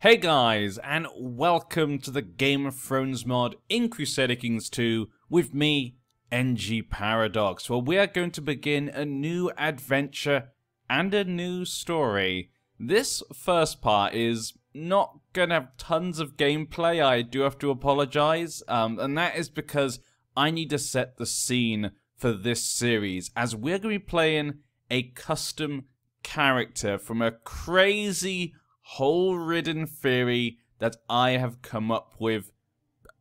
Hey guys, and welcome to the Game of Thrones mod in Crusader Kings 2 with me, NG Paradox, where we are going to begin a new adventure and a new story. This first part is not going to have tons of gameplay, I do have to apologize, and that is because I need to set the scene for this series, as we're going to be playing a custom character from a crazy hole-ridden theory that I have come up with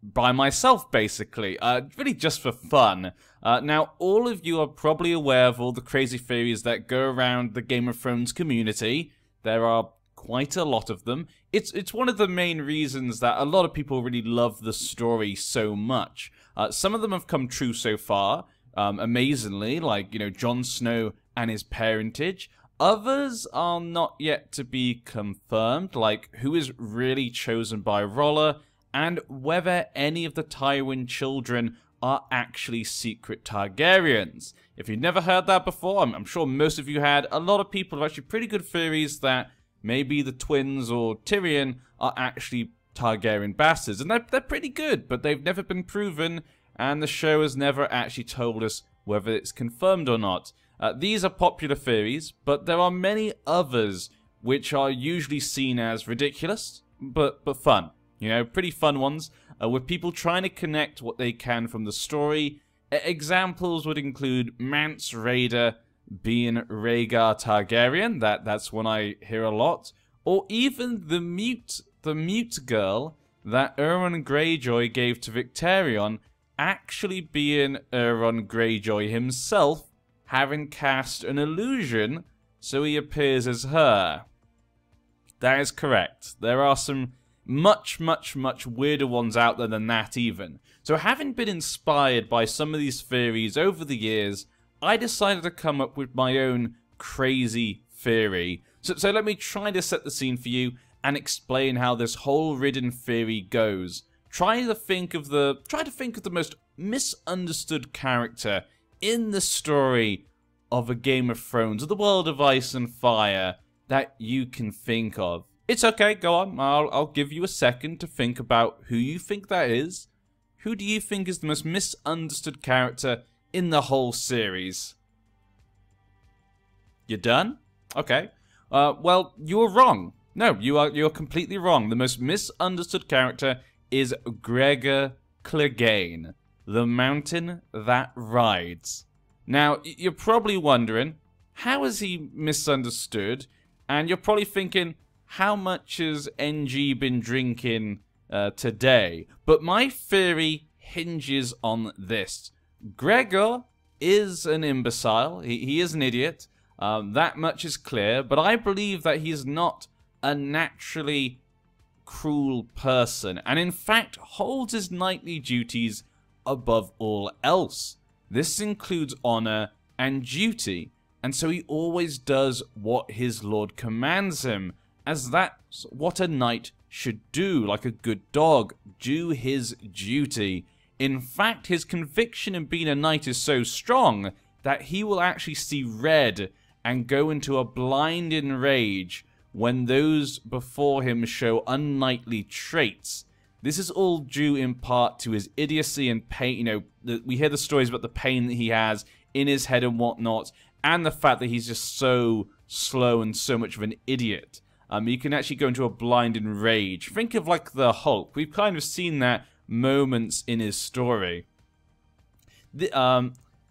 by myself, basically, really just for fun. Now, all of you are probably aware of all the crazy theories that go around the Game of Thrones community. There are quite a lot of them. It's one of the main reasons that a lot of people really love the story so much. Some of them have come true so far, amazingly, like, you know, Jon Snow and his parentage. Others are not yet to be confirmed, like who is really chosen by Rolla, and whether any of the Tywin children are actually secret Targaryens. If you've never heard that before, I'm sure most of you had, a lot of people have actually pretty good theories that maybe the twins or Tyrion are actually Targaryen bastards, and they're pretty good, but they've never been proven, and the show has never actually told us whether it's confirmed or not. These are popular theories, but there are many others which are usually seen as ridiculous, but fun. You know, pretty fun ones, with people trying to connect what they can from the story. Examples would include Mance Rayder being Rhaegar Targaryen, that's one I hear a lot, or even the mute girl that Euron Greyjoy gave to Victarion actually being Euron Greyjoy himself, having cast an illusion so he appears as her. That is correct. There are some much weirder ones out there than that even. So having been inspired by some of these theories over the years, I decided to come up with my own crazy theory. So let me try to set the scene for you and explain how this whole ridden theory goes. Try to think of the most misunderstood character in the story of a Game of Thrones, of the world of Ice and Fire, that you can think of. It's okay, go on, I'll give you a second to think about who you think that is. Who do you think is the most misunderstood character in the whole series? You done? Okay. Well, you're wrong. No, you're completely wrong. The most misunderstood character is Gregor Clegane, the mountain that rides. Now, you're probably wondering, how is he misunderstood? And you're probably thinking, how much has NG been drinking today? But my theory hinges on this. Gregor is an imbecile. He is an idiot. That much is clear. But I believe that he's not a naturally cruel person, and in fact holds his knightly duties above all else. This includes honor and duty, and so he always does what his lord commands him, as that's what a knight should do, like a good dog, do his duty. In fact, his conviction in being a knight is so strong that he will actually see red and go into a blinding rage when those before him show unknightly traits. This is all due in part to his idiocy and pain. You know, we hear the stories about the pain that he has in his head and whatnot, and the fact that he's just so slow and so much of an idiot. You can actually go into a blinding rage. Think of like the Hulk. We've kind of seen that moments in his story.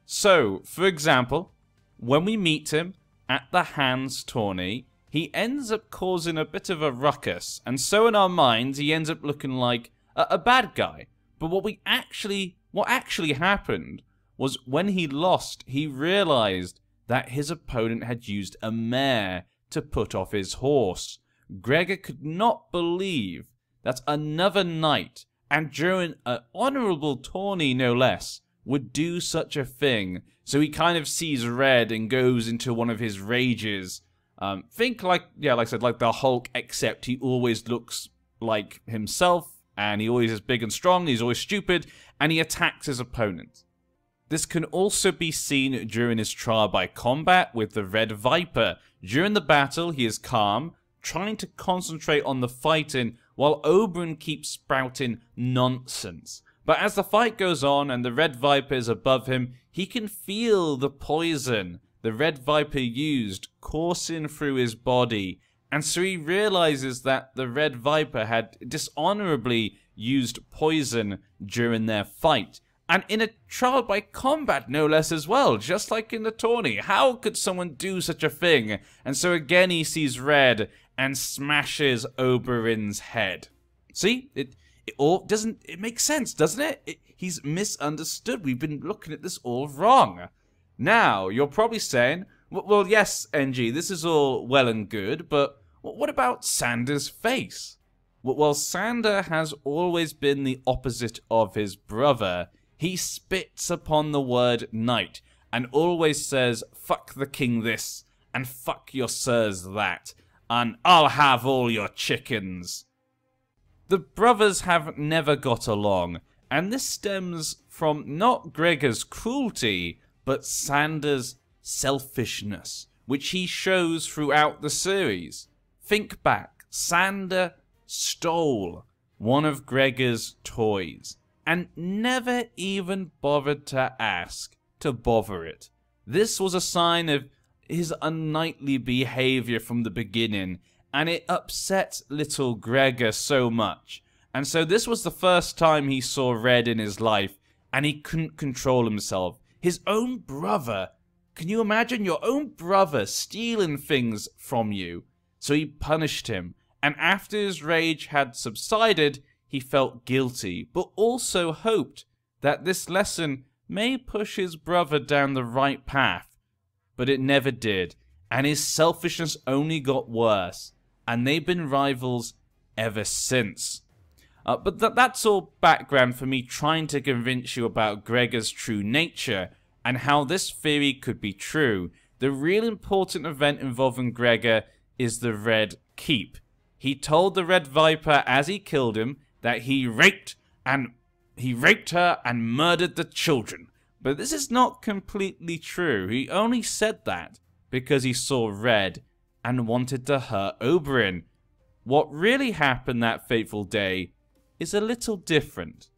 So, for example, when we meet him at the Hands tourney, he ends up causing a bit of a ruckus, and so in our minds he ends up looking like a bad guy. But what actually happened was when he lost, he realized that his opponent had used a mare to put off his horse. Gregor could not believe that another knight, and during an honorable tourney no less, would do such a thing. So he kind of sees red and goes into one of his rages. Think like I said, like the Hulk, except he always looks like himself, and he always is big and strong, he's always stupid, and he attacks his opponent. This can also be seen during his trial by combat with the Red Viper. During the battle, he is calm, trying to concentrate on the fighting while Oberyn keeps spouting nonsense. But as the fight goes on and the Red Viper is above him, he can feel the poison the Red Viper used coursing through his body. And so he realizes that the Red Viper had dishonorably used poison during their fight. And in a trial by combat, no less as well, just like in the tourney. How could someone do such a thing? And so again he sees red and smashes Oberyn's head. See? It makes sense, doesn't it? He's misunderstood. We've been looking at this all wrong. Now, you're probably saying, well, yes, NG, this is all well and good, but what about Sandor's face? Well, Sandor has always been the opposite of his brother. He spits upon the word knight and always says, fuck the king this, and fuck your sirs that, and I'll have all your chickens. The brothers have never got along, and this stems from not Gregor's cruelty, but Sandor's selfishness, which he shows throughout the series. Think back, Sandor stole one of Gregor's toys, and never even bothered to ask to bother it. This was a sign of his unknightly behavior from the beginning, and it upset little Gregor so much. And so this was the first time he saw red in his life, and he couldn't control himself. His own brother, can you imagine your own brother stealing things from you? So he punished him, and after his rage had subsided, he felt guilty, but also hoped that this lesson may push his brother down the right path. But it never did, and his selfishness only got worse, and they've been rivals ever since. But that's all background for me trying to convince you about Gregor's true nature, and how this theory could be true. The real important event involving Gregor is the Red Keep. He told the Red Viper as he killed him that he raped her and murdered the children. But this is not completely true. He only said that because he saw red and wanted to hurt Oberyn. What really happened that fateful day is a little different.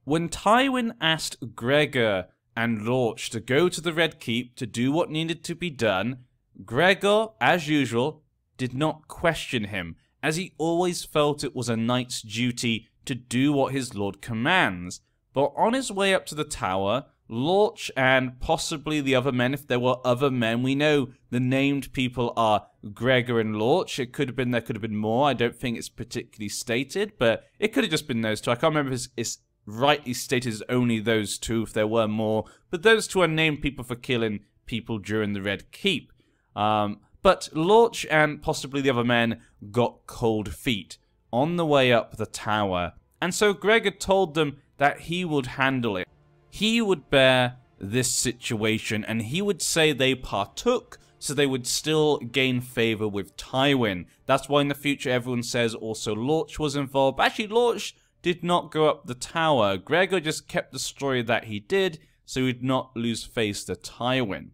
When Tywin asked Gregor and Lorch to go to the Red Keep to do what needed to be done, Gregor, as usual, did not question him, as he always felt it was a knight's duty to do what his lord commands. But on his way up to the tower, Lorch and possibly the other men, if there were other men, we know the named people are Gregor and Lorch. There could have been more. I don't think it's particularly stated, but it could have just been those two. I can't remember if it's rightly stated as only those two, if there were more. But those two are named people for killing people during the Red Keep. But Lorch and possibly the other men got cold feet on the way up the tower. And so Gregor told them that he would handle it. He would bear this situation, and he would say they partook so they would still gain favor with Tywin. That's why in the future everyone says also Lorch was involved. But actually, Lorch did not go up the tower. Gregor just kept the story that he did so he would not lose face to Tywin.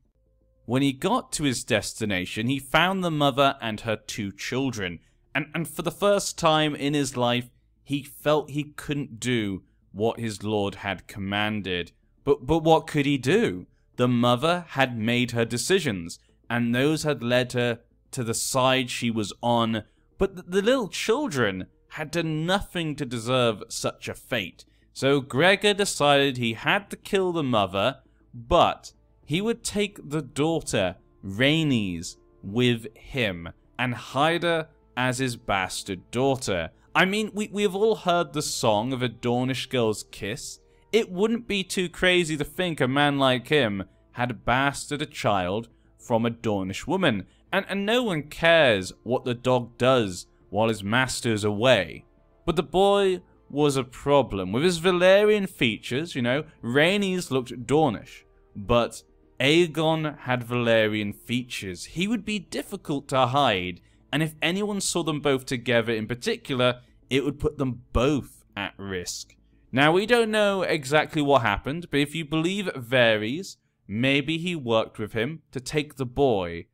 When he got to his destination, he found the mother and her 2 children. And for the first time in his life, he felt he couldn't do what his lord had commanded. But what could he do? The mother had made her decisions, and those had led her to the side she was on. But the little children had done nothing to deserve such a fate. So Gregor decided he had to kill the mother, but he would take the daughter, Rhaenys, with him and hide her as his bastard daughter. I mean, we have all heard the song of a Dornish girl's kiss. It wouldn't be too crazy to think a man like him had bastarded a child from a Dornish woman. And no one cares what the dog does while his master's away. But the boy was a problem. With his Valyrian features, you know, Rhaenys looked Dornish. But Aegon had Valyrian features. He would be difficult to hide. And if anyone saw them both together in particular, it would put them both at risk. Now, we don't know exactly what happened, but if you believe it varies, maybe he worked with him to take the boy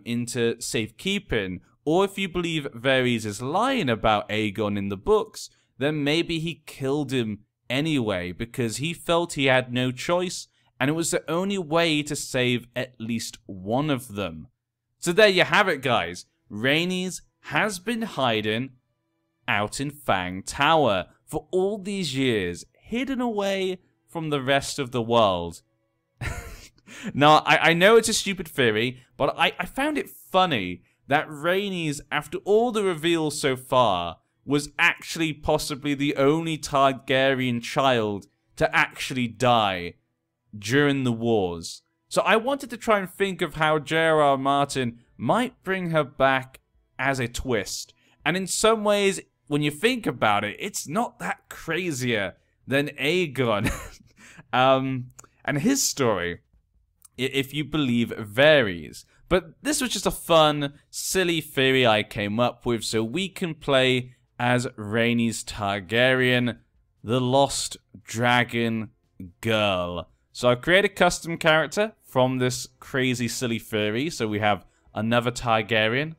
into safekeeping, Or if you believe Varys is lying about Aegon in the books, then maybe he killed him anyway because he felt he had no choice and it was the only way to save at least one of them. So there you have it, guys. Rhaenys has been hiding out in Fang Tower for all these years, hidden away from the rest of the world. Now, I know it's a stupid theory, but I found it funny that Rhaenys, after all the reveals so far, was actually possibly the only Targaryen child to actually die during the wars. So I wanted to try and think of how J.R.R. Martin might bring her back as a twist. And in some ways, when you think about it, it's not that crazier than Aegon. And his story, if you believe Varys. But this was just a fun, silly theory I came up with so we can play as Rhaenys Targaryen, the Lost Dragon Girl. So I've created a custom character from this crazy, silly theory. So we have another Targaryen.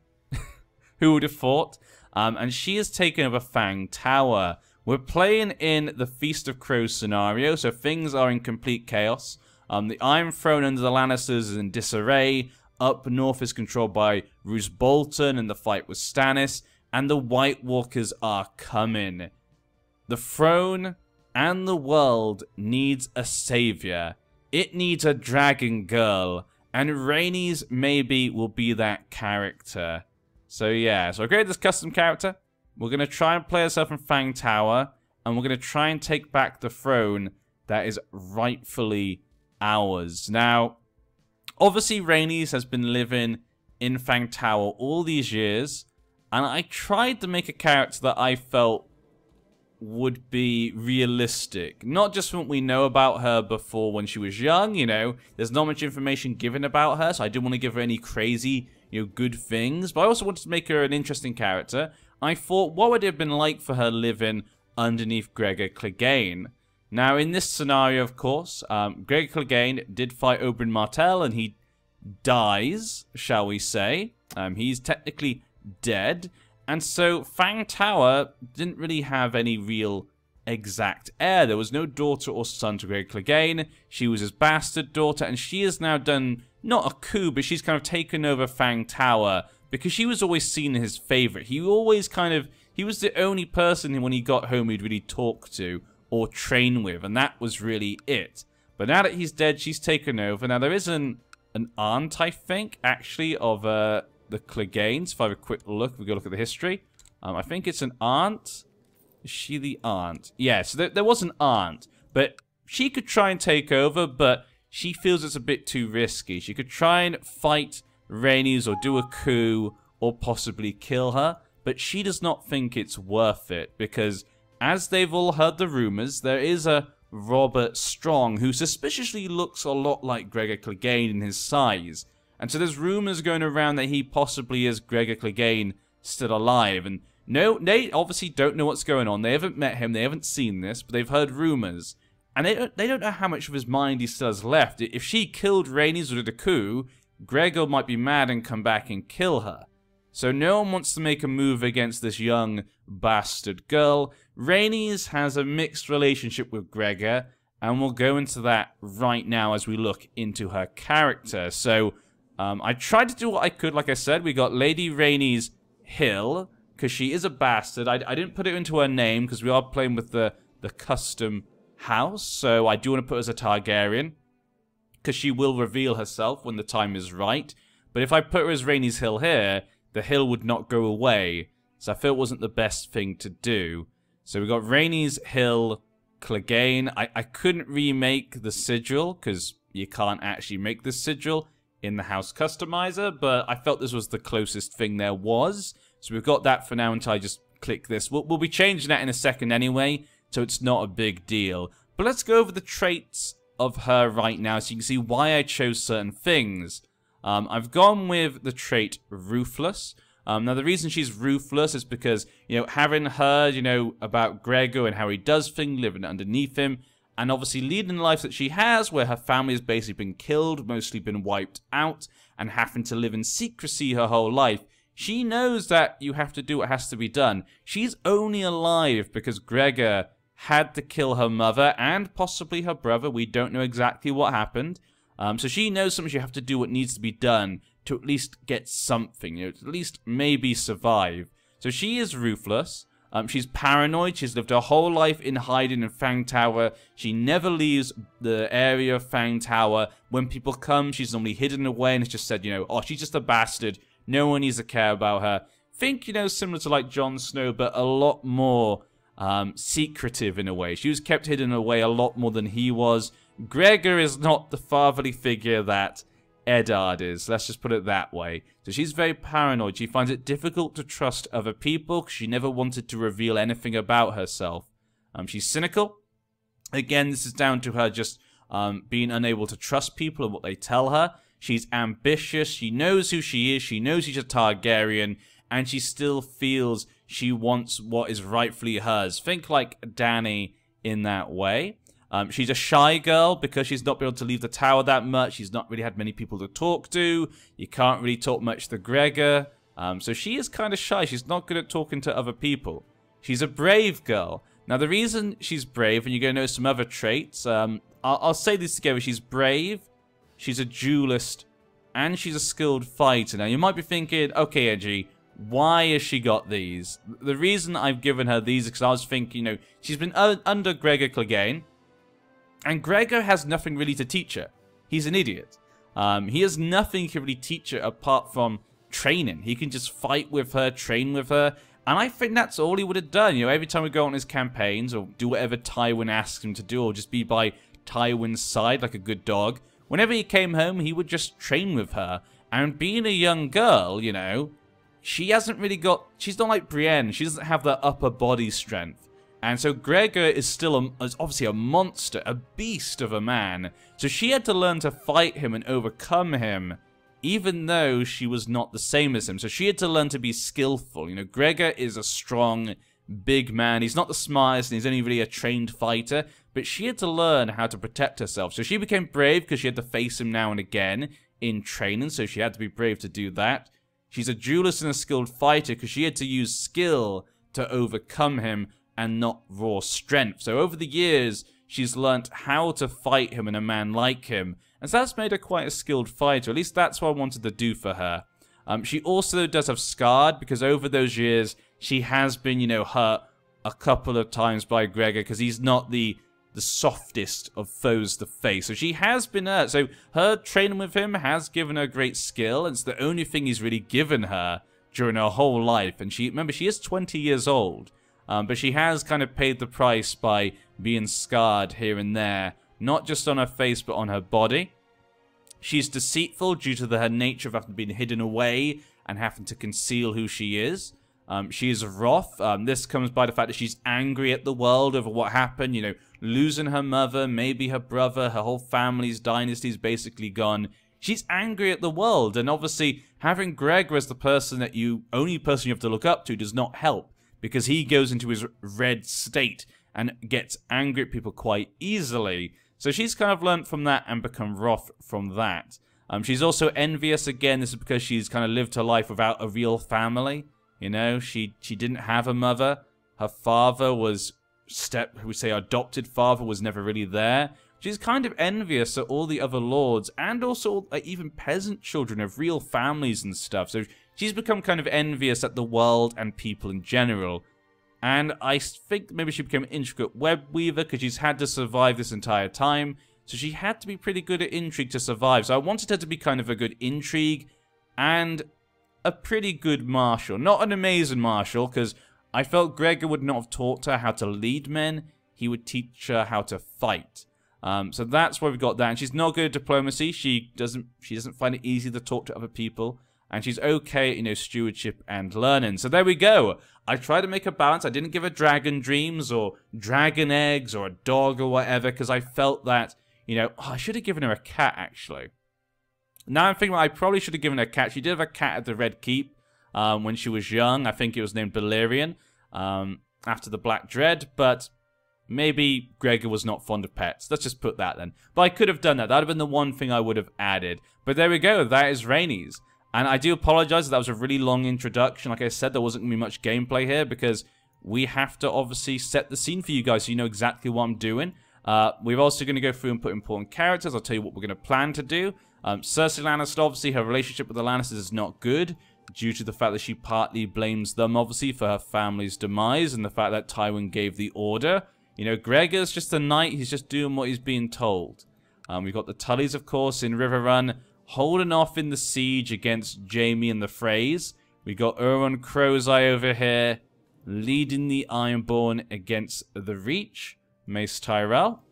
Who would have thought? And she has taken over Fang Tower. We're playing in the Feast of Crows scenario, so things are in complete chaos. The Iron Throne under the Lannisters is in disarray. Up north is controlled by Roose Bolton and the fight with Stannis. And the White Walkers are coming. The throne and the world needs a savior. It needs a dragon girl. And Rhaenys maybe will be that character. So yeah, so I created this custom character. We're going to try and play ourselves in Fang Tower. And we're going to try and take back the throne that is rightfully ours. Now, obviously Rhaenys has been living in Fang Tower all these years. And I tried to make a character that I felt would be realistic. Not just from what we know about her before when she was young, you know. There's not much information given about her, so I didn't want to give her any crazy, good things. But I also wanted to make her an interesting character. I thought, what would it have been like for her living underneath Gregor Clegane? Now, in this scenario, of course, Gregor Clegane did fight Duran Martel, and he dies, shall we say. He's technically dead. And so Fang Tower didn't really have any real exact heir. There was no daughter or son to Gregor Clegane. She was his bastard daughter, and she has now done, not a coup, but she's kind of taken over Fang Tower because she was always seen as his favorite. He was the only person when he got home he'd really talk to or train with, and that was really it. But now that he's dead, she's taken over. Now, there is an aunt, I think, actually, of the Cleganes. If I have a quick look, we go look at the history. I think it's an aunt. Is she the aunt? Yeah, so there was an aunt, but she could try and take over, but she feels it's a bit too risky. She could try and fight Rhaenys or do a coup or possibly kill her, but she does not think it's worth it because, as they've all heard the rumors, there is a Robert Strong who suspiciously looks a lot like Gregor Clegane in his size. And so there's rumors going around that he possibly is Gregor Clegane still alive. And no, they obviously don't know what's going on. They haven't met him. They haven't seen this, but they've heard rumors. And they don't know how much of his mind he still has left. If she killed Rhaenys or did a coup, Gregor might be mad and come back and kill her. So no one wants to make a move against this young bastard girl. Rhaenys has a mixed relationship with Gregor, and we'll go into that right now as we look into her character. So I tried to do what I could. Like I said, we got Lady Rhaenys Hill, because she is a bastard. I didn't put it into her name, because we are playing with the custom house. So I do want to put her as a Targaryen, because she will reveal herself when the time is right. But if I put her as Rhaenys Hill here, the hill would not go away. So I felt it wasn't the best thing to do. So we got Rhaenys Hill Clegane. I couldn't remake the sigil, because you can't actually make the sigil in the house customizer, but I felt this was the closest thing there was. So we've got that for now until I just click this. We'll be changing that in a second anyway, so it's not a big deal. But let's go over the traits of her right now so you can see why I chose certain things. I've gone with the trait Ruthless. Now, the reason she's ruthless is because, having heard, about Gregor and how he does things, living underneath him, and obviously leading the life that she has, where her family has basically been killed, mostly been wiped out, and having to live in secrecy her whole life, She knows that you have to do what has to be done. She's only alive because Gregor had to kill her mother and possibly her brother. We don't know exactly what happened. So she knows sometimes you have to do what needs to be done to at least get something, you know, to at least maybe survive. So she is ruthless. She's paranoid. She's lived her whole life in hiding in Fang Tower. She never leaves the area of Fang Tower. When people come, she's normally hidden away and it's just said, you know, oh, she's just a bastard. No one needs to care about her. Think, you know, similar to like Jon Snow, but a lot more secretive in a way. She was kept hidden away a lot more than he was. Gregor is not the fatherly figure that Eddard is. Let's just put it that way. So she's very paranoid. She finds it difficult to trust other people because she never wanted to reveal anything about herself. She's cynical. Again, this is down to her just being unable to trust people and what they tell her. She's ambitious. She knows who she is. She knows she's a Targaryen. And she still feels she wants what is rightfully hers. Think like Dany in that way. She's a shy girl because she's not been able to leave the tower that much. She's not really had many people to talk to. You can't really talk much to Gregor. So she is kind of shy. She's not good at talking to other people. She's a brave girl. Now, the reason she's brave, and you're going to know some other traits, I'll say these together. She's brave, she's a duelist, and she's a skilled fighter. Now, you might be thinking, okay, Edgy, why has she got these? The reason I've given her these is because I was thinking, you know, she's been under Gregor Clegane. And Gregor has nothing really to teach her. He's an idiot. He has nothing he can really teach her apart from training. He can just fight with her, train with her. And I think that's all he would have done. You know, every time we go on his campaigns or do whatever Tywin asks him to do or just be by Tywin's side like a good dog, whenever he came home, he would just train with her. And being a young girl, you know, she hasn't really got... She's not like Brienne. She doesn't have that upper body strength. And so Gregor is still is obviously a monster, a beast of a man. So she had to learn to fight him and overcome him, even though she was not the same as him. So she had to learn to be skillful. You know, Gregor is a strong, big man. He's not the smartest, and he's only really a trained fighter. But she had to learn how to protect herself. So she became brave because she had to face him now and again in training. So she had to be brave to do that. She's a duelist and a skilled fighter because she had to use skill to overcome him and not raw strength. So over the years, she's learnt how to fight him and a man like him. And so that's made her quite a skilled fighter. At least that's what I wanted to do for her. She also does have scarred because over those years, she has been, you know, hurt a couple of times by Gregor because he's not the softest of foes to face. So she has been hurt. So her training with him has given her great skill. It's the only thing he's really given her during her whole life. And remember, she is 20 years old. But she has kind of paid the price by being scarred here and there, not just on her face, but on her body. She's deceitful due to her nature of having been hidden away and having to conceal who she is. She is wrath. This comes by the fact that she's angry at the world over what happened, you know, losing her mother, maybe her brother, her whole family's dynasty is basically gone. She's angry at the world, and obviously having Gregor as the only person you have to look up to does not help. Because he goes into his red state and gets angry at people quite easily. So she's kind of learnt from that and become wrath from that. She's also envious. Again, this is because she's kind of lived her life without a real family. You know, she didn't have a mother. Her father was, adopted father was never really there. She's kind of envious at all the other lords and also even peasant children of real families and stuff. So she's become kind of envious at the world and people in general. And I think maybe she became an intricate web weaver because she's had to survive this entire time. So she had to be pretty good at intrigue to survive. So I wanted her to be kind of a good intrigue and a pretty good marshal. Not an amazing marshal because I felt Gregor would not have taught her how to lead men. He would teach her how to fight. So that's why we've got that. And she's not good at diplomacy. She doesn't find it easy to talk to other people. And she's okay at, you know, stewardship and learning. So there we go. I tried to make a balance. I didn't give her dragon dreams or dragon eggs or a dog or whatever because I felt that, you know, I should have given her a cat, actually. Now I'm thinking I probably should have given her a cat. She did have a cat at the Red Keep when she was young. I think it was named Balerion after the Black Dread. But maybe Gregor was not fond of pets. Let's just put that then. But I could have done that. That would have been the one thing I would have added. But there we go. That is Rhaenys. And I do apologize that was a really long introduction. Like I said, there wasn't going to be much gameplay here because we have to obviously set the scene for you guys so you know exactly what I'm doing. We're also going to go through and put important characters. I'll tell you what we're going to plan to do. Cersei Lannister, obviously, her relationship with the Lannisters is not good due to the fact that she partly blames them, obviously, for her family's demise and the fact that Tywin gave the order. You know, Gregor's just a knight. He's just doing what he's being told. We've got the Tullys, of course, in Riverrun, holding off in the siege against Jaime and the Freys. We got Euron Crowseye over here, leading the Ironborn against the Reach, Mace Tyrell.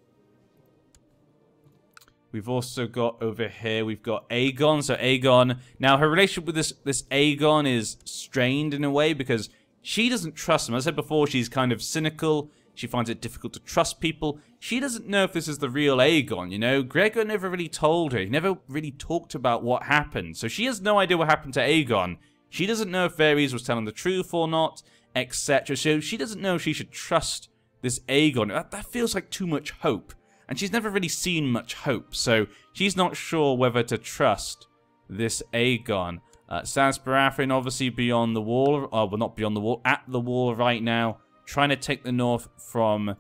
We've also got over here, we've got Aegon. So Aegon, now her relationship with this Aegon is strained in a way because she doesn't trust him. As I said before, she's kind of cynical. She finds it difficult to trust people. She doesn't know if this is the real Aegon, you know? Gregor never really told her. He never really talked about what happened. So she has no idea what happened to Aegon. She doesn't know if Varys was telling the truth or not, etc. So she doesn't know if she should trust this Aegon. That feels like too much hope. And she's never really seen much hope. So she's not sure whether to trust this Aegon. Stannis Baratheon obviously beyond the wall. Oh, well, not beyond the wall. At the wall right now. Trying to take the north from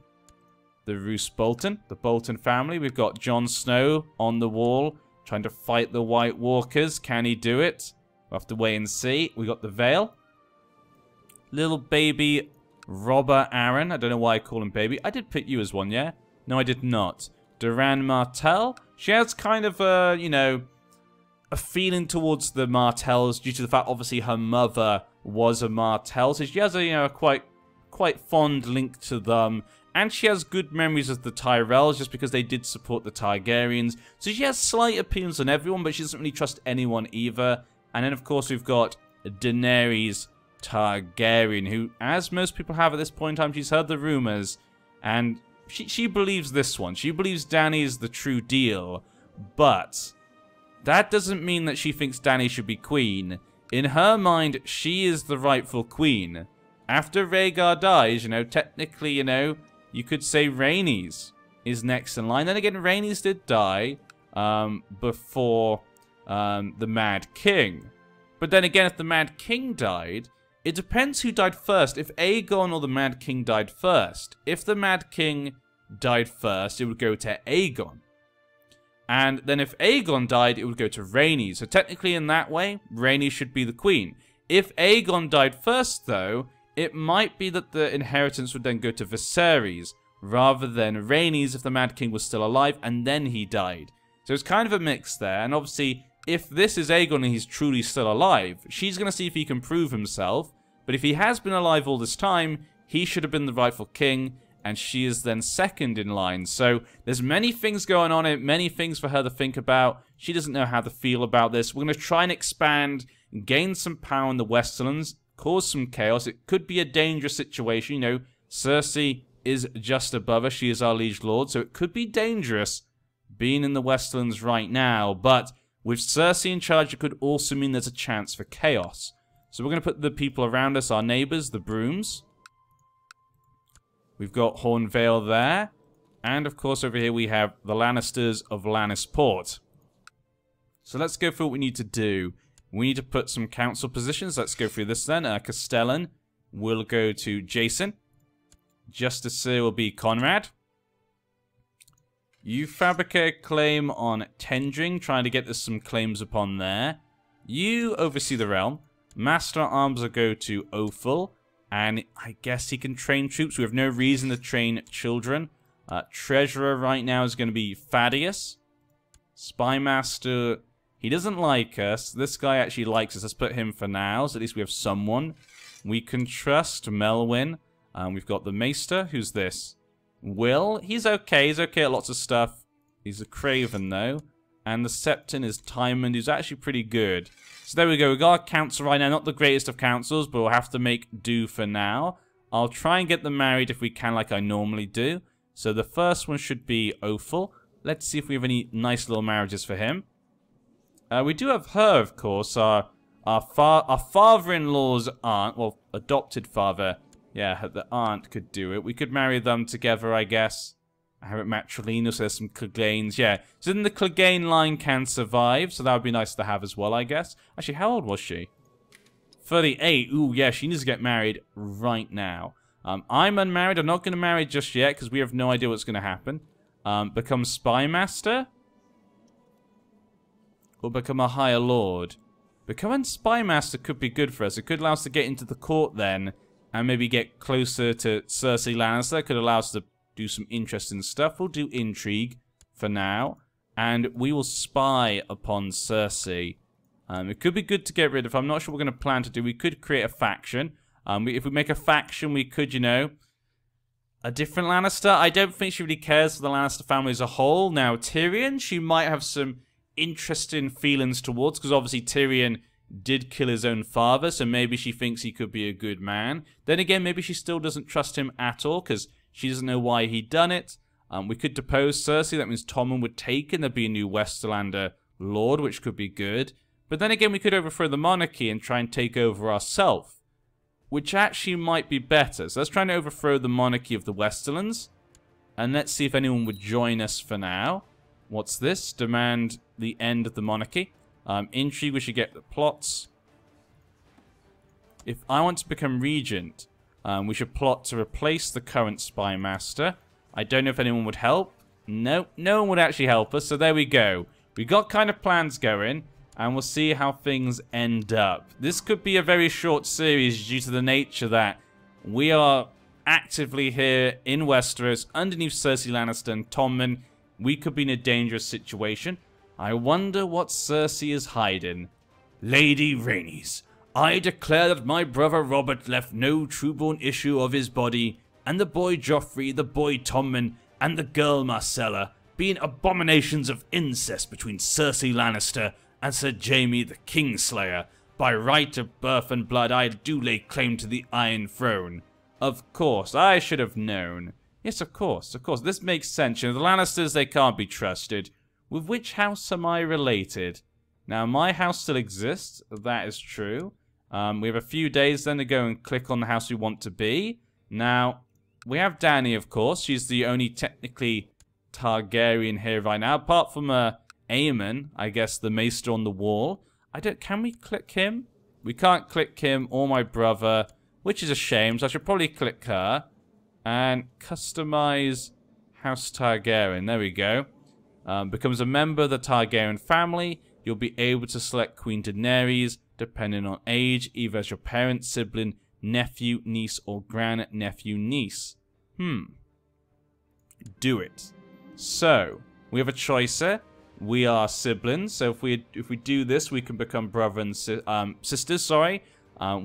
the Roose Bolton, the Bolton family. We've got Jon Snow on the wall, trying to fight the White Walkers. Can he do it? We'll have to wait and see. We got the Vale. Little baby Robber Aaron. I don't know why I call him baby. I did pick you as one, yeah? No, I did not. Duran Martel. She has kind of a, you know, a feeling towards the Martells due to the fact, obviously, her mother was a Martell. So she has a, you know, a quite fond link to them, and she has good memories of the Tyrells just because they did support the Targaryens. So she has slight appeals on everyone, but she doesn't really trust anyone either. And then, of course, we've got Daenerys Targaryen, who, as most people have at this point in time, she's heard the rumors, and she believes this one. She believes Dany is the true deal, but that doesn't mean that she thinks Dany should be queen. In her mind, she is the rightful queen. After Rhaegar dies, you know, technically, you know, you could say Rhaenys is next in line. Then again, Rhaenys did die before the Mad King. But then again, if the Mad King died, it depends who died first. If Aegon or the Mad King died first. If the Mad King died first, it would go to Aegon. And then if Aegon died, it would go to Rhaenys. So technically, in that way, Rhaenys should be the queen. If Aegon died first, though, it might be that the inheritance would then go to Viserys, rather than Rhaenys if the Mad King was still alive and then he died. So it's kind of a mix there, and obviously, if this is Aegon and he's truly still alive, she's going to see if he can prove himself, but if he has been alive all this time, he should have been the rightful king, and she is then second in line. So there's many things going on, many things for her to think about. She doesn't know how to feel about this. We're going to try and expand, gain some power in the Westerlands, cause some chaos. It could be a dangerous situation. You know, Cersei is just above her. She is our liege lord, so it could be dangerous being in the Westerlands right now. But with Cersei in charge, it could also mean there's a chance for chaos. So we're going to put the people around us, our neighbors, the Brooms. We've got Hornvale there. And, of course, over here we have the Lannisters of Lannisport. So let's go through what we need to do. We need to put some council positions. Let's go through this then. Castellan will go to Jason. Justicer will be Conrad. You fabricate a claim on Tendring, trying to get some claims upon there. You oversee the realm. Master at Arms will go to Othel. And I guess he can train troops. We have no reason to train children. Treasurer right now is going to be Thaddeus. Spymaster, he doesn't like us. This guy actually likes us. Let's put him for now, so at least we have someone we can trust. Melwyn. We've got the Maester. Who's this? Will. He's okay. He's okay at lots of stuff. He's a Craven, though. And the Septon is Tymond, who's actually pretty good. So there we go. We've got our council right now. Not the greatest of councils, but we'll have to make do for now. I'll try and get them married if we can, like I normally do. So the first one should be Othel. Let's see if we have any nice little marriages for him. We do have her, of course. Our father-in-law's aunt. Well, adopted father. Yeah, the aunt could do it. We could marry them together, I guess. I have it matrilineal, so there's some Cleganes. Yeah, so then the Clegane line can survive, so that would be nice to have as well, I guess. Actually, how old was she? 38. Ooh, yeah, she needs to get married right now. I'm unmarried. I'm not going to marry just yet because we have no idea what's going to happen. Become Spy Master? Or become a Higher Lord? Becoming Spy Master could be good for us. It could allow us to get into the court then and maybe get closer to Cersei Lannister. Could allow us to do some interesting stuff. We'll do intrigue for now. And we will spy upon Cersei. It could be good to get rid of. I'm not sure what we're going to plan to do. We could create a faction. If we make a faction, we could, you know, a different Lannister. I don't think she really cares for the Lannister family as a whole. Now, Tyrion, she might have some interesting feelings towards, because obviously Tyrion did kill his own father, so maybe she thinks he could be a good man. Then again, maybe she still doesn't trust him at all, because she doesn't know why he done it. We could depose Cersei. That means Tommen would take, and there'd be a new Westerlander lord, which could be good. But then again, we could overthrow the monarchy and try and take over ourselves, which actually might be better. So let's try and overthrow the monarchy of the Westerlands. And let's see if anyone would join us for now. What's this? Demand the end of the monarchy. Intrigue, we should get the plots. If I want to become regent, we should plot to replace the current spy master. I don't know if anyone would help. No, no one would actually help us. So there we go. We got kind of plans going. And we'll see how things end up. This could be a very short series due to the nature that we are actively here in Westeros underneath Cersei Lannister and Tommen. We could be in a dangerous situation. I wonder what Cersei is hiding. Lady Rhaenys, I declare that my brother Robert left no trueborn issue of his body, and the boy Joffrey, the boy Tommen, and the girl Marcella, being abominations of incest between Cersei Lannister and Sir Jaime the Kingslayer. By right of birth and blood, I do lay claim to the Iron Throne. Of course, I should have known. Yes, of course, of course. This makes sense. You know, the Lannisters, they can't be trusted. With which house am I related? Now, my house still exists. That is true. We have a few days then to go and click on the house we want to be. Now, we have Dany, of course. She's the only technically Targaryen here right now, apart from Aemon, I guess, the maester on the wall. Can we click him? We can't click him or my brother, which is a shame, so I should probably click her. And customize House Targaryen. There we go. Becomes a member of the Targaryen family. You'll be able to select Queen Daenerys, depending on age, either as your parent, sibling, nephew, niece, or grandnephew, niece. Do it. So, we have a choice here. We are siblings, so if we do this, we can become brother and sisters, sorry.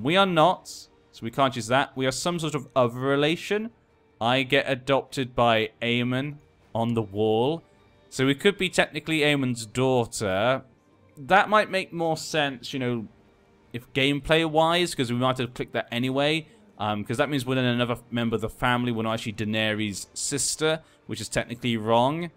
We are not, so we can't use that. We are some sort of other relation. I get adopted by Aemon on the wall. So we could be technically Aemon's daughter. That might make more sense, you know, if gameplay-wise, because we might have clicked that anyway. Because that means we're then another member of the family. We're not actually Daenerys' sister, which is technically wrong.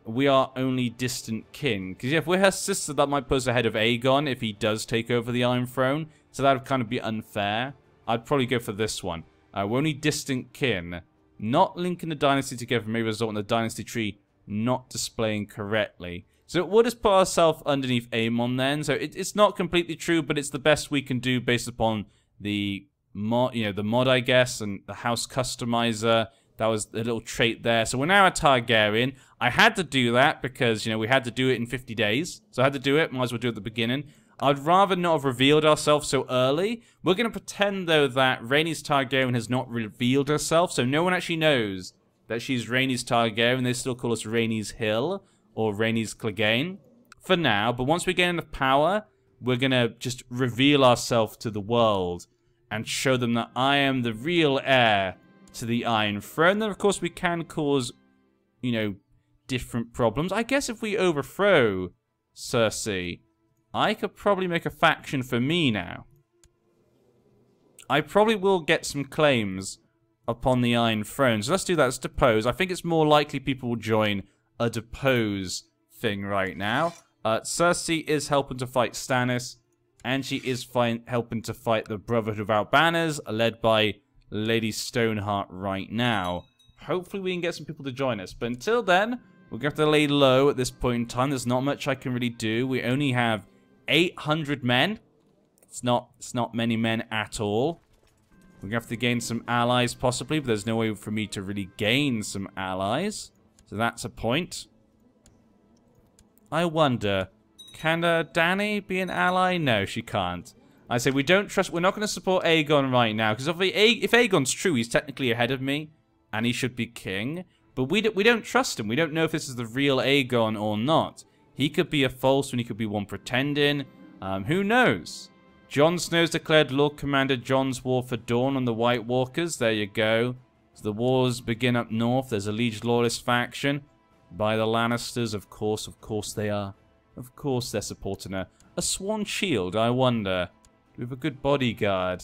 We are only distant kin. Because yeah, if we're her sister, that might put us ahead of Aegon if he does take over the Iron Throne. So that would kind of be unfair. I'd probably go for this one. We're only distant kin. Not linking the dynasty together may result in the dynasty tree not displaying correctly. So we'll just put ourselves underneath Aemon then. So it's not completely true, but it's the best we can do based upon the mod, the mod, I guess, and the house customizer. That was a little trait there. So we're now a Targaryen. I had to do that because, we had to do it in 50 days. So I had to do it. Might as well do it at the beginning. I'd rather not have revealed ourselves so early. We're going to pretend, though, that Rhaenys Targaryen has not revealed herself. So no one actually knows that she's Rhaenys Targaryen. They still call us Rhaenys Hill or Rhaenys Clegane for now. But once we gain enough power, we're going to just reveal ourselves to the world and show them that I am the real heir to the Iron Throne. Then, of course, we can cause, different problems. I guess if we overthrow Cersei, I could probably make a faction for me now. I probably will get some claims upon the Iron Throne. So let's do that. Let's depose. I think it's more likely people will join a depose thing right now. Cersei is helping to fight Stannis, and she is helping to fight the Brotherhood Without Banners, led by Lady Stoneheart right now. hopefully we can get some people to join us. But until then, we're going to have to lay low at this point in time. There's not much I can really do. We only have 800 men. It's not many men at all. We're going to have to gain some allies possibly, but there's no way for me to really gain some allies. So that's a point. I wonder, can Dany be an ally? No, she can't. I say we don't trust, we're not going to support Aegon right now, because if Aegon's true, he's technically ahead of me, and he should be king. But we don't trust him. We don't know if this is the real Aegon or not. He could be a false one, he could be one pretending. Who knows? Jon Snow's declared Lord Commander Jon's War for Dawn on the White Walkers. There you go. So the wars begin up north. There's a Liege Loyalist faction by the Lannisters. Of course they are. Of course they're supporting her. A Swan Shield, I wonder. We have a good bodyguard.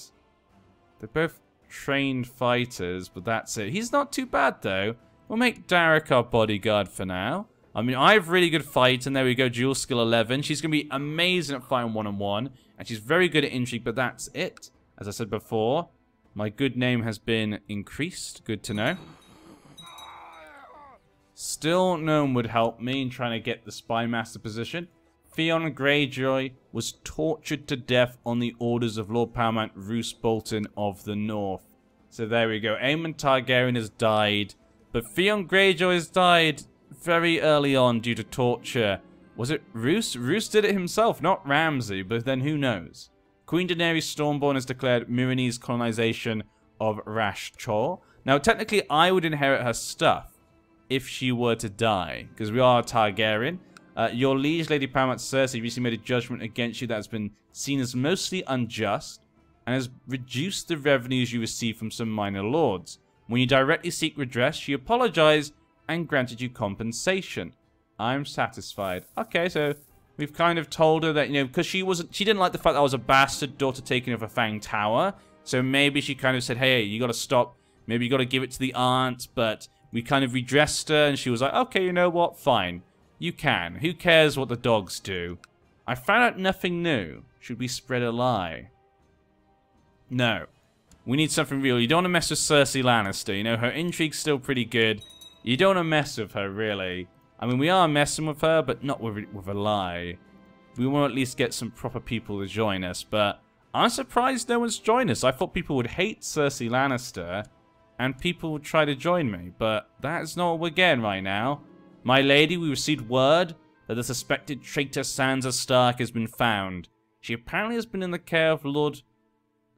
They're both trained fighters, but that's it. He's not too bad, though. We'll make Derek our bodyguard for now. I mean, I have really good fight, and there we go, dual skill 11. She's going to be amazing at fighting one-on-one, and she's very good at intrigue, but that's it. As I said before, my good name has been increased. Good to know. Still, no one would help me in trying to get the Spy Master position. Theon Greyjoy was tortured to death on the orders of Lord Paramount Roose Bolton of the North. So there we go. Aemon Targaryen has died, but Theon Greyjoy has died very early on due to torture. Was it Roose? Roose did it himself, not Ramsay, but then who knows? Queen Daenerys Stormborn has declared Myrini's colonization of Rash Chor. Now, technically, I would inherit her stuff if she were to die, because we are a Targaryen. Your liege, Lady Paramount Cersei, recently made a judgment against you that has been seen as mostly unjust and has reduced the revenues you receive from some minor lords. When you directly seek redress, she apologized and granted you compensation. I'm satisfied. Okay, so we've kind of told her that, you know, because she didn't like the fact that I was a bastard daughter taking over Fang Tower. So maybe she kind of said, hey, you got to stop. Maybe you got to give it to the aunt. But we kind of redressed her, and she was like, okay, you know what? Fine. You can. Who cares what the dogs do? I found out nothing new. Should we spread a lie? No. We need something real. You don't want to mess with Cersei Lannister. You know, her intrigue's still pretty good. You don't want to mess with her, really. I mean, we are messing with her, but not with a lie. We want to at least get some proper people to join us, but I'm surprised no one's joined us. I thought people would hate Cersei Lannister, and people would try to join me, but that is not what we're getting right now. My lady, we received word that the suspected traitor Sansa Stark has been found. She apparently has been in the care of Lord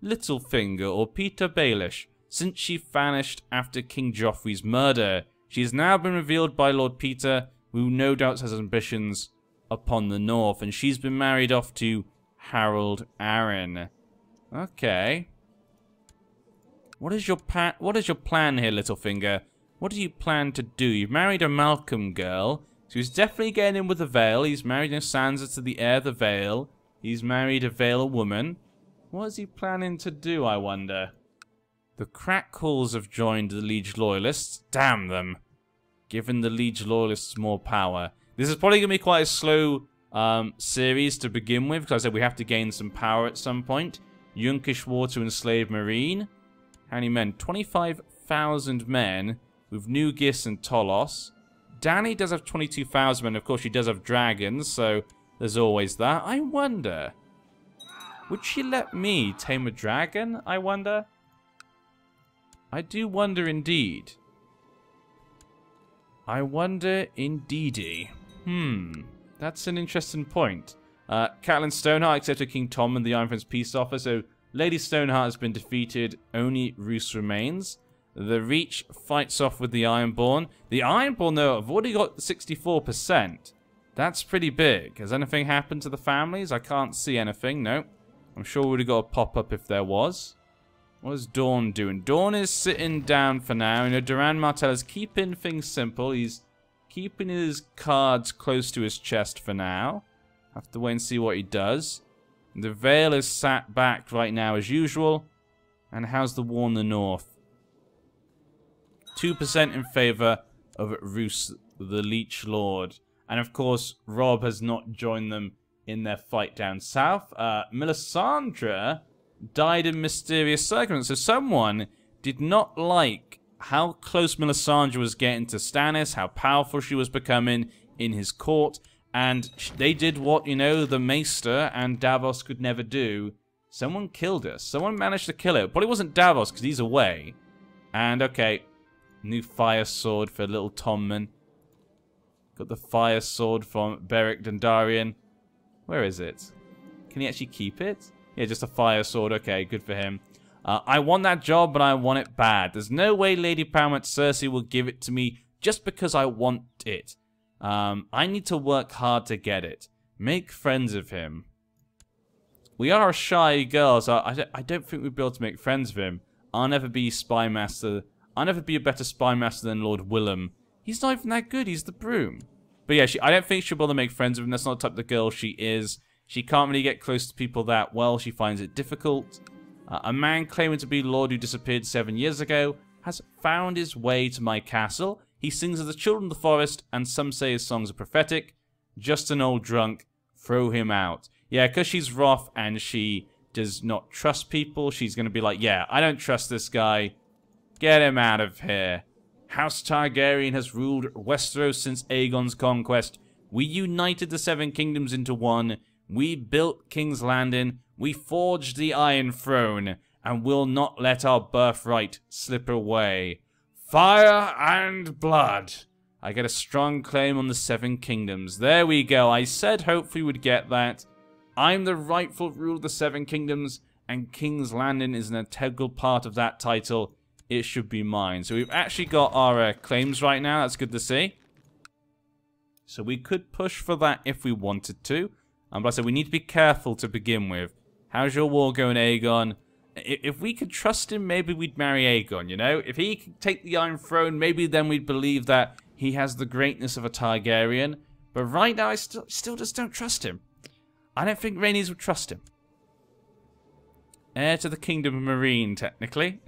Littlefinger or Peter Baelish since she vanished after King Joffrey's murder. She has now been revealed by Lord Peter, who no doubt has ambitions upon the north, and she's been married off to Harold Arryn. Okay. What is your plan here, Littlefinger? What do you plan to do? You've married a Malcolm girl, so he's definitely getting in with the Vale. He's married a Sansa to the heir of the Vale. He's married a Vale woman. What is he planning to do, I wonder? The Crackhalls have joined the Liege Loyalists. Damn them. Giving the Liege Loyalists more power. This is probably going to be quite a slow series to begin with, because I said we have to gain some power at some point. Yunkish War to enslave Marine. How many men? 25,000 men with Nugis and Tolos. Dany does have 22,000 men. Of course, she does have dragons, so there's always that. I wonder, would she let me tame a dragon, I wonder? I do wonder indeed. I wonder indeedy. That's an interesting point. Catelyn Stoneheart accepted King Tom and the Iron Prince peace offer, so Lady Stoneheart has been defeated. Only Roose remains. The Reach fights off with the Ironborn. The Ironborn, though, have already got 64%. That's pretty big. Has anything happened to the families? I can't see anything, no. I'm sure we would have got a pop-up if there was. What is Dawn doing? Dawn is sitting down for now. You know, Duran Martel is keeping things simple. He's keeping his cards close to his chest for now. Have to wait and see what he does. The Vale is sat back right now as usual. And how's the war in the north? 2% in favour of Roose, the Leech Lord. And of course, Robb has not joined them in their fight down south. Melisandre died in mysterious circumstances. So someone did not like how close Melisandre was getting to Stannis, how powerful she was becoming in his court, and they did what, you know, the Maester and Davos could never do. Someone killed us. Someone managed to kill it, but it wasn't Davos because he's away. And, okay, new fire sword for little Tommen. Got the fire sword from Beric Dondarrion. Where is it? Can he actually keep it? Yeah, just a fire sword. Okay, good for him. I want that job, but I want it bad. There's no way Lady Paramount Cersei will give it to me just because I want it. I need to work hard to get it. Make friends of him. We are a shy girl, so I don't think we'd be able to make friends with him. I'll never be spy master. I'll never be a better spy master than Lord Willem. He's not even that good. He's the broom. But yeah, I don't think she'll be able to make friends with him. That's not the type of girl she is. She can't really get close to people that well. She finds it difficult. A man claiming to be Lord who disappeared 7 years ago has found his way to my castle. He sings of the children of the forest, and some say his songs are prophetic. Just an old drunk. Throw him out. Yeah, because she's wrath and she does not trust people, she's going to be like, yeah, I don't trust this guy. Get him out of here. House Targaryen has ruled Westeros since Aegon's conquest. We united the 7 kingdoms into one. We built King's Landing. We forged the Iron Throne. And will not let our birthright slip away. Fire and blood. I get a strong claim on the 7 kingdoms. There we go. I said hopefully we'd get that. I'm the rightful ruler of the 7 kingdoms, and King's Landing is an integral part of that title. It should be mine. So we've actually got our claims right now. That's good to see. So we could push for that if we wanted to. But I said we need to be careful to begin with. How's your war going, Aegon? If we could trust him, maybe we'd marry Aegon, you know? If he could take the Iron Throne, maybe then we'd believe that he has the greatness of a Targaryen. But right now, I still just don't trust him. I don't think Rhaenys would trust him. Heir to the Kingdom of Marine, technically.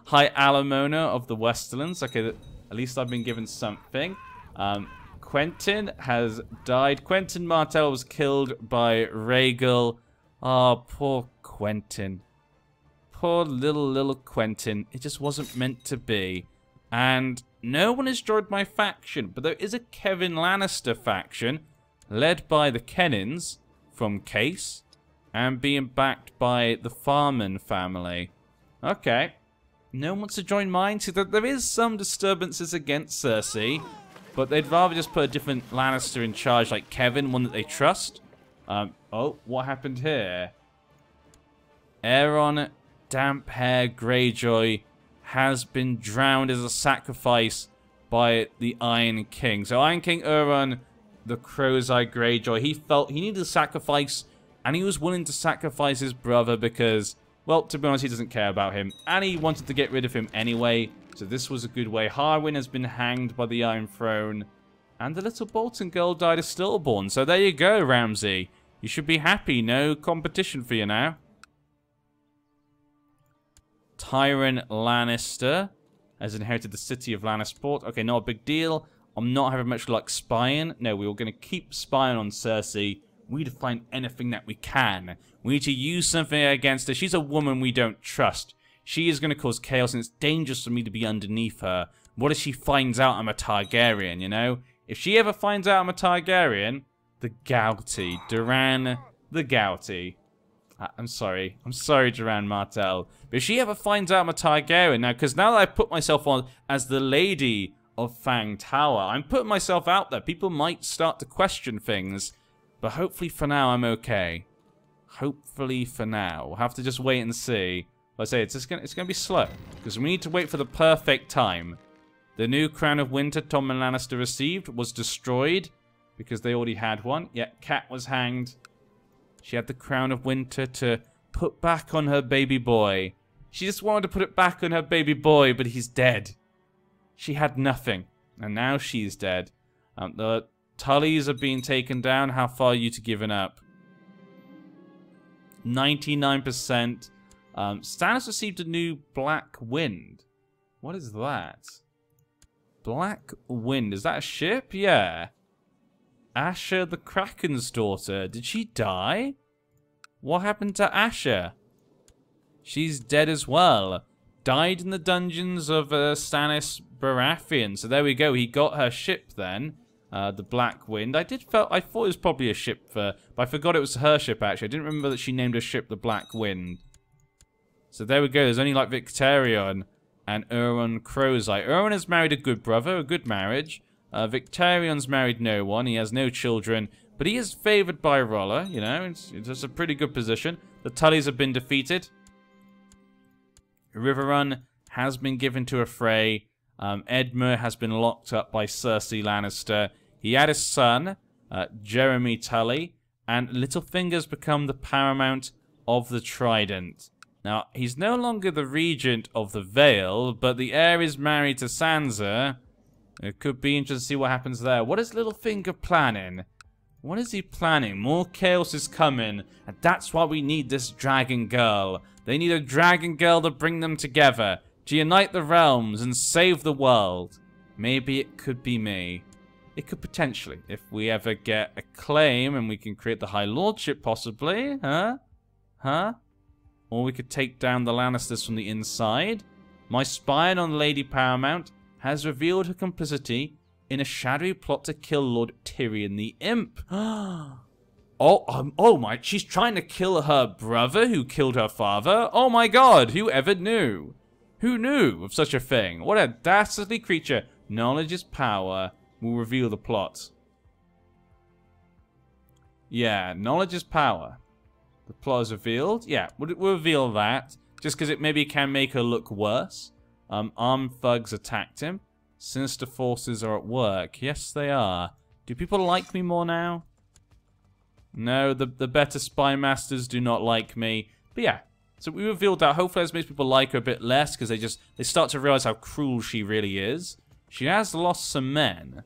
High Alamona of the Westerlands. Okay, at least I've been given something. Quentyn has died. Quentyn Martel was killed by Rhaegal. Oh, poor Quentyn. Poor little Quentyn. It just wasn't meant to be. And no one has joined my faction, but there is a Kevin Lannister faction led by the Kennins from Case and being backed by the Farman family. Okay. No one wants to join mine. See, there is some disturbances against Cersei, but they'd rather just put a different Lannister in charge, like Kevin, one that they trust. Oh, what happened here? Aeron Damphair Greyjoy has been drowned as a sacrifice by the Iron King. So Iron King Euron, the Crow's Eye Greyjoy, he felt he needed a sacrifice, and he was willing to sacrifice his brother because, well, to be honest, he doesn't care about him, and he wanted to get rid of him anyway, so this was a good way. Harwin has been hanged by the Iron Throne, and the little Bolton girl died a stillborn. So there you go, Ramsay. You should be happy. No competition for you now. Tyrion Lannister has inherited the city of Lannisport. Okay, not a big deal. I'm not having much luck spying. No, we were going to keep spying on Cersei. We need to find anything that we can. We need to use something against her. She's a woman we don't trust. She is going to cause chaos, and it's dangerous for me to be underneath her. What if she finds out I'm a Targaryen, you know? If she ever finds out I'm a Targaryen, the Gouty. Duran the Gouty. I'm sorry, Duran Martel. But if she ever finds out I'm a Targaryen, because now that I put myself on as the Lady of Fang Tower, I'm putting myself out there. People might start to question things, but hopefully for now I'm okay. Hopefully for now. We'll have to just wait and see. Like I say, it's gonna be slow, because we need to wait for the perfect time. The new Crown of Winter Tommen Lannister received was destroyed, because they already had one. Yeah, Cat was hanged. She had the Crown of Winter to put back on her baby boy. She just wanted to put it back on her baby boy, but he's dead. She had nothing, and now she's dead. The Tullys are being taken down. How far are you to giving up? 99%. Stannis received a new Black Wind. What is that? Black Wind. Is that a ship? Yeah. Asher the Kraken's daughter. Did she die? What happened to Asher? She's dead as well. died in the dungeons of Stannis Baratheon. So there we go. He got her ship then, the Black Wind. I thought it was probably a ship, but I forgot it was her ship, actually. I didn't remember that she named her ship the Black Wind. So there we go. There's only like Victarion and Euron Crowseye. Euron has married a good brother, a good marriage. Victarion's married no one. He has no children. But he is favored by Rolla, you know. It's a pretty good position. The Tullys have been defeated. Riverrun has been given to a Frey. Edmure has been locked up by Cersei Lannister. He had a son, Jeremy Tully. And Littlefinger's become the paramount of the Trident. Now, he's no longer the regent of the Vale, but the heir is married to Sansa. It could be interesting to see what happens there. What is Littlefinger planning? What is he planning? More chaos is coming, and that's why we need this dragon girl. They need a dragon girl to bring them together, to unite the realms and save the world. Maybe it could be me. It could potentially, if we ever get a claim and we can create the High Lordship possibly, huh? Huh? Or we could take down the Lannisters from the inside. My spying on Lady Paramount has revealed her complicity in a shadowy plot to kill Lord Tyrion the Imp. Oh my, she's trying to kill her brother who killed her father? Oh my god, who ever knew? Who knew of such a thing? What a dastardly creature. Knowledge is power. Will reveal the plot. Yeah, knowledge is power. The plot is revealed. Yeah, we'll reveal that. Just because it maybe can make her look worse. Armed thugs attacked him. Sinister forces are at work. Yes, they are. Do people like me more now? No, the better spy masters do not like me. But yeah, so we revealed that. Hopefully this makes people like her a bit less because they start to realize how cruel she really is. She has lost some men.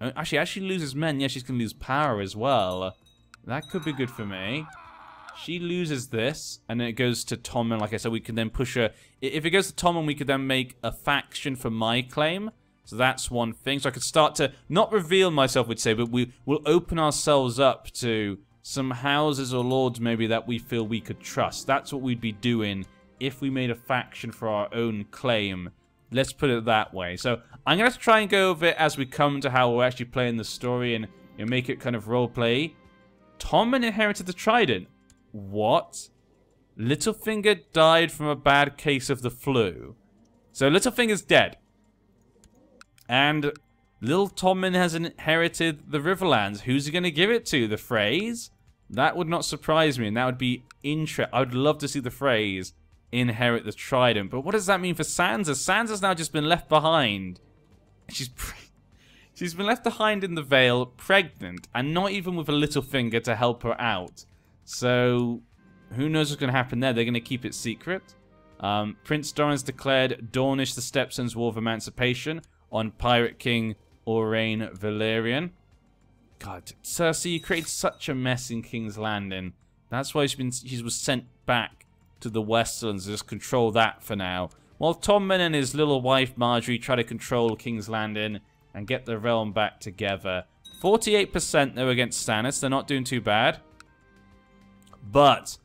Actually, as she loses men, yeah, she's going to lose power as well. That could be good for me. She loses this, and then it goes to Tommen. Like I said, we can then push her. If it goes to Tommen, we could then make a faction for my claim. So that's one thing. So I could start to, not reveal myself, we'd say, but we'll open ourselves up to some houses or lords maybe that we feel we could trust. That's what we'd be doing if we made a faction for our own claim. Let's put it that way. So I'm going to try and go over it as we come to how we're actually playing the story and make it kind of roleplay. Tommen inherited the Trident. What? Littlefinger died from a bad case of the flu. So Littlefinger's dead. And little Tommen has inherited the Riverlands. Who's he going to give it to? The Freys? That would not surprise me, and that would be interesting. I would love to see the Freys inherit the Trident. But what does that mean for Sansa? Sansa's now just been left behind. She's been left behind in the Vale, pregnant, and not even with a Littlefinger to help her out. So, who knows what's going to happen there? They're going to keep it secret. Prince Doran's declared Dornish the Stepson's War of Emancipation on Pirate King Aurane Valerian. God, Cersei, you created such a mess in King's Landing. That's why she was sent back to the Westerlands to just control that for now. While Tommen and his little wife Marjorie try to control King's Landing and get the realm back together. 48% though against Stannis. They're not doing too bad. But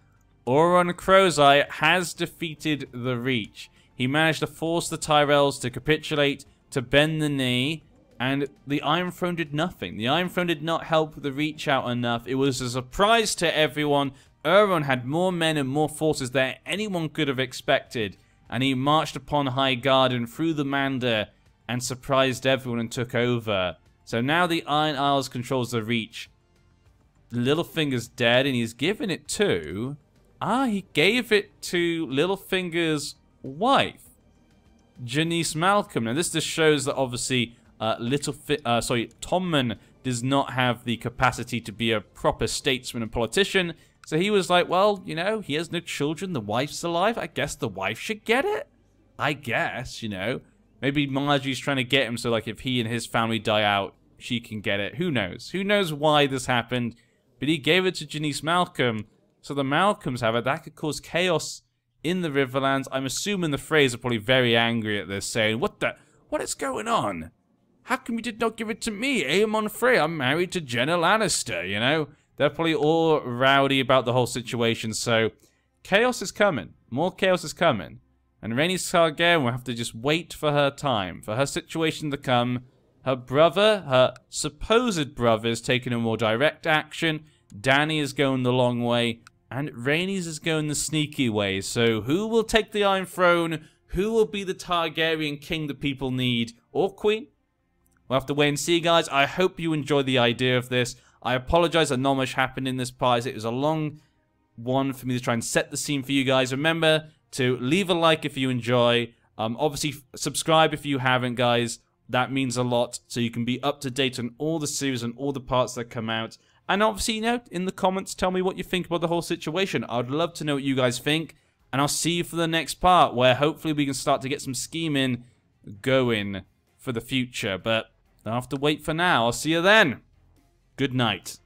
Euron Crowseye has defeated the Reach. He managed to force the Tyrells to capitulate, to bend the knee, and the Iron Throne did nothing. The Iron Throne did not help the Reach out enough. It was a surprise to everyone. Euron had more men and more forces than anyone could have expected, and he marched upon High Garden through the Mander and surprised everyone and took over. So now the Iron Isles controls the Reach. Littlefinger's dead, and he's given it to... he gave it to Littlefinger's wife, Janice Malcolm. Now, this just shows that obviously Tommen does not have the capacity to be a proper statesman and politician. So he was like, well, you know, he has no children, the wife's alive, I guess the wife should get it? I guess, you know. Maybe Marjorie's trying to get him so, like, if he and his family die out, she can get it. Who knows? Who knows why this happened? But he gave it to Janice Malcolm, so the Malcolms have it. That could cause chaos in the Riverlands. I'm assuming the Freys are probably very angry at this, saying, what is going on? How come you did not give it to me, Aemon Frey? I'm married to Jenna Lannister, you know? They're probably all rowdy about the whole situation, so chaos is coming. More chaos is coming. And Rhaenys Targaryen will have to just wait for her time, for her situation to come. Her brother, her supposed brother, is taking a more direct action. Dany is going the long way. And Rhaenys is going the sneaky way. So who will take the Iron Throne? Who will be the Targaryen king the people need? Or queen? We'll have to wait and see, guys. I hope you enjoy the idea of this. I apologize that not much happened in this part. It was a long one for me to try and set the scene for you guys. Remember to leave a like if you enjoy. Obviously, subscribe if you haven't, guys. That means a lot, so you can be up to date on all the series and all the parts that come out. And obviously, you know, in the comments, tell me what you think about the whole situation. I'd love to know what you guys think. And I'll see you for the next part, where hopefully we can start to get some scheming going for the future. But I'll have to wait for now. I'll see you then. Good night.